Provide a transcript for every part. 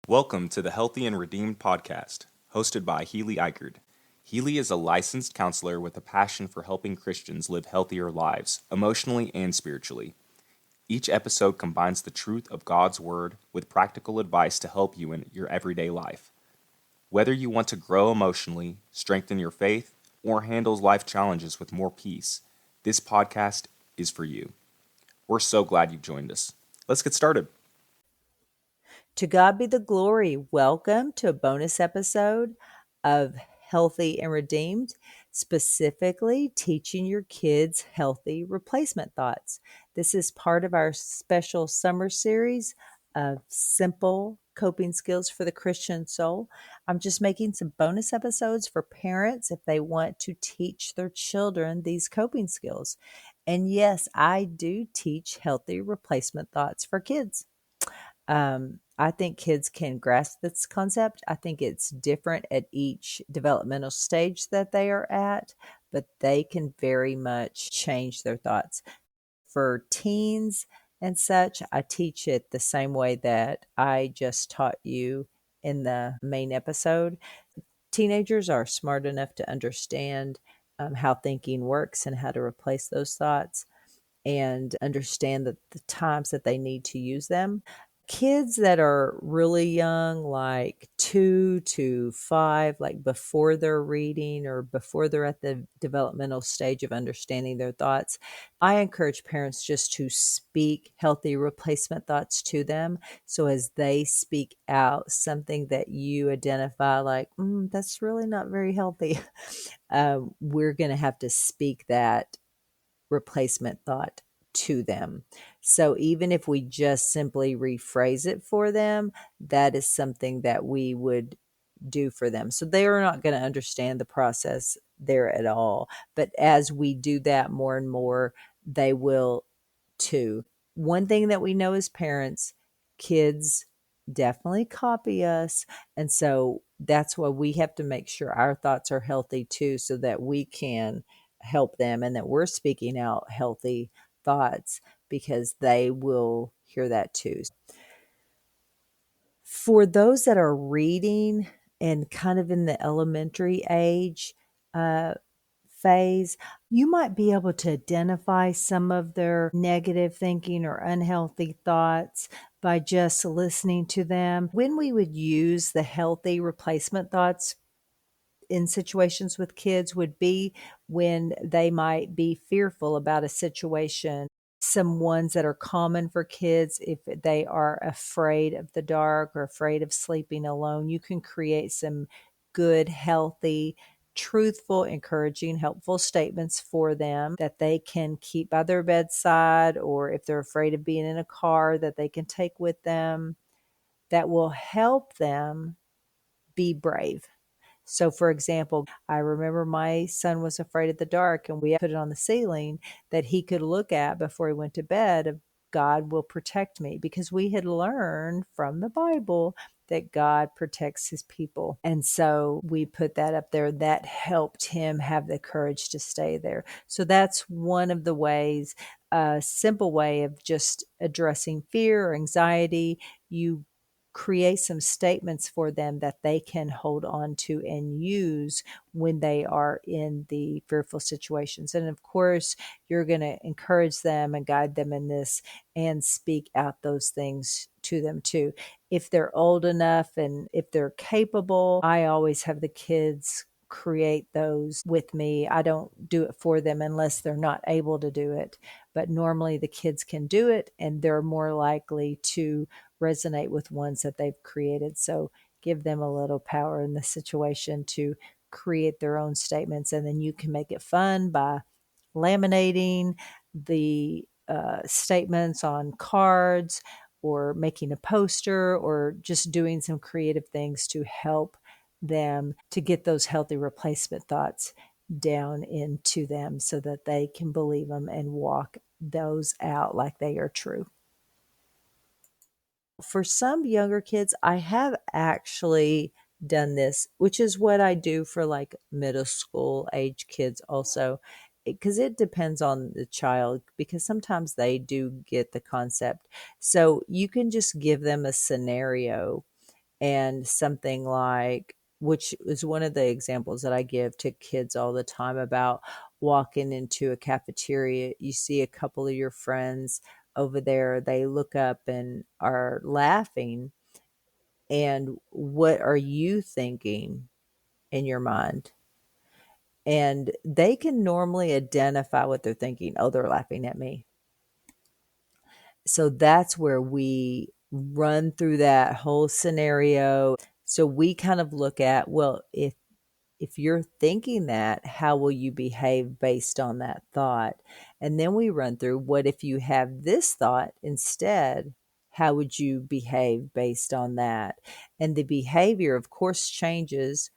Welcome to the Healthy and Redeemed podcast, hosted by Healey. Healey is a licensed counselor with a passion for helping Christians live healthier lives, emotionally and spiritually. Each episode combines the truth of God's Word with practical advice to help you in your everyday life. Whether you want to grow emotionally, strengthen your faith, or handle life challenges with more peace, this podcast is for you. We're so glad you've joined us. Let's get started. To God be the glory. Welcome to a bonus episode of Healthy and Redeemed, specifically teaching your kids healthy replacement thoughts. This is part of our special summer series of simple coping skills for the Christian soul. I'm just making some bonus episodes for parents if they want to teach their children these coping skills. And yes, I do teach healthy replacement thoughts for kids. I think kids can grasp this concept. I think it's different at each developmental stage that they are at, but they can very much change their thoughts. For teens and such, I teach it the same way that I just taught you in the main episode. Teenagers are smart enough to understand how thinking works and how to replace those thoughts and understand the times that they need to use them. Kids that are really young, like 2 to 5, like before they're reading or before they're at the developmental stage of understanding their thoughts, I encourage parents just to speak healthy replacement thoughts to them. So as they speak out something that you identify like, that's really not very healthy, we're going to have to speak that replacement thought to them. So even if we just simply rephrase it for them, that is something that we would do for them. So they are not going to understand the process there at all. But as we do that more and more, they will too. One thing that we know as parents, kids definitely copy us. And so that's why we have to make sure our thoughts are healthy too, so that we can help them and that we're speaking out healthy thoughts, because they will hear that too. For those that are reading and kind of in the elementary age phase, you might be able to identify some of their negative thinking or unhealthy thoughts by just listening to them. When we would use the healthy replacement thoughts in situations with kids would be when they might be fearful about a situation. Some ones that are common for kids, if they are afraid of the dark or afraid of sleeping alone, you can create some good, healthy, truthful, encouraging, helpful statements for them that they can keep by their bedside, or if they're afraid of being in a car, that they can take with them, that will help them be brave. So, for example, I remember my son was afraid of the dark, and we put it on the ceiling that he could look at before he went to bed of God will protect me, because we had learned from the Bible that God protects his people. And so we put that up there. That helped him have the courage to stay there. So that's one of the ways, a simple way of just addressing fear or anxiety. You create some statements for them that they can hold on to and use when they are in the fearful situations. And of course, you're going to encourage them and guide them in this and speak out those things to them too. If they're old enough and if they're capable, I always have the kids create those with me. I don't do it for them unless they're not able to do it. But normally the kids can do it, and they're more likely to resonate with ones that they've created. So give them a little power in the situation to create their own statements. And then you can make it fun by laminating the statements on cards, or making a poster, or just doing some creative things to help them to get those healthy replacement thoughts down into them so that they can believe them and walk those out like they are true. For some younger kids, I have actually done this, which is what I do for like middle school age kids also, because it depends on the child, because sometimes they do get the concept. So you can just give them a scenario And something like, which is one of the examples that I give to kids all the time about walking into a cafeteria. You see a couple of your friends over there, they look up and are laughing. And what are you thinking in your mind? And they can normally identify what they're thinking. Oh, they're laughing at me. So that's where we run through that whole scenario. So we kind of look at, well, if you're thinking that, how will you behave based on that thought? And then we run through, what if you have this thought instead? How would you behave based on that? And the behavior, of course, changes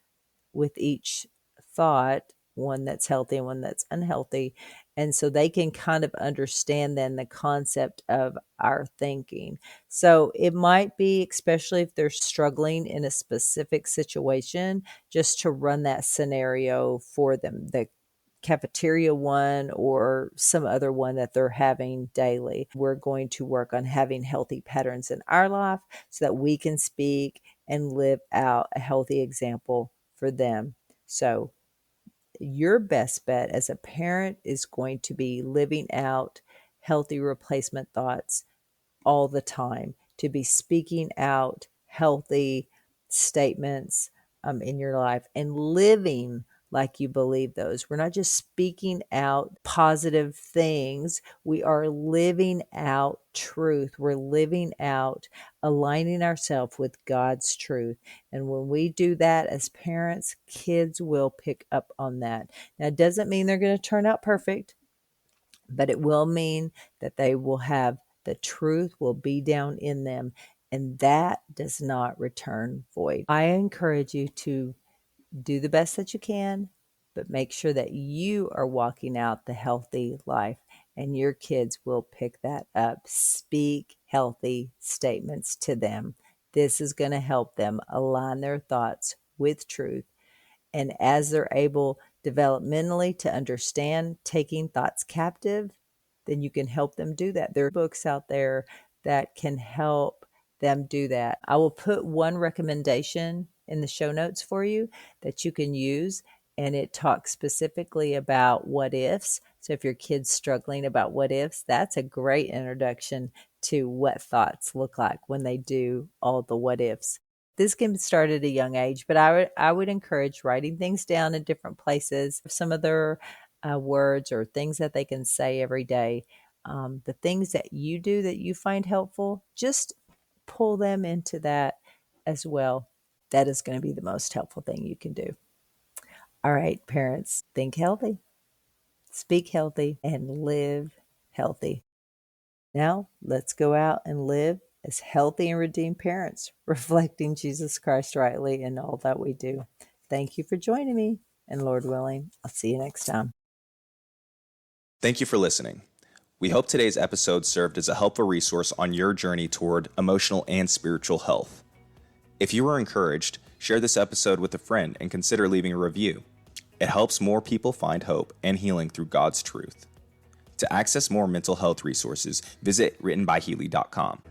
with each thought, one that's healthy and one that's unhealthy. And so they can kind of understand then the concept of our thinking. So it might be, especially if they're struggling in a specific situation, just to run that scenario for them, the cafeteria one or some other one that they're having daily. We're going to work on having healthy patterns in our life so that we can speak and live out a healthy example for them. So your best bet as a parent is going to be living out healthy replacement thoughts all the time, to be speaking out healthy statements in your life and living like you believe those. We're not just speaking out positive things. We are living out truth. We're living out aligning ourselves with God's truth. And when we do that as parents, kids will pick up on that. Now, it doesn't mean they're going to turn out perfect, but it will mean that they will have the truth will be down in them, and that does not return void. I encourage you to do the best that you can, but make sure that you are walking out the healthy life, and your kids will pick that up. Speak healthy statements to them. This is going to help them align their thoughts with truth. And as they're able developmentally to understand taking thoughts captive, then you can help them do that. There are books out there that can help them do that. I will put one recommendation in the show notes for you that you can use, and it talks specifically about what ifs. So if your kid's struggling about what ifs, that's a great introduction to what thoughts look like when they do all the what ifs. This can start at a young age, but I would encourage writing things down in different places, some of their words or things that they can say every day. The things that you do that you find helpful, just pull them into that as well. That is going to be the most helpful thing you can do. All right, parents, think healthy, speak healthy, and live healthy. Now, let's go out and live as healthy and redeemed parents, reflecting Jesus Christ rightly in all that we do. Thank you for joining me, and Lord willing, I'll see you next time. Thank you for listening. We hope today's episode served as a helpful resource on your journey toward emotional and spiritual health. If you were encouraged, share this episode with a friend and consider leaving a review. It helps more people find hope and healing through God's truth. To access more mental health resources, visit writtenbyhealey.com.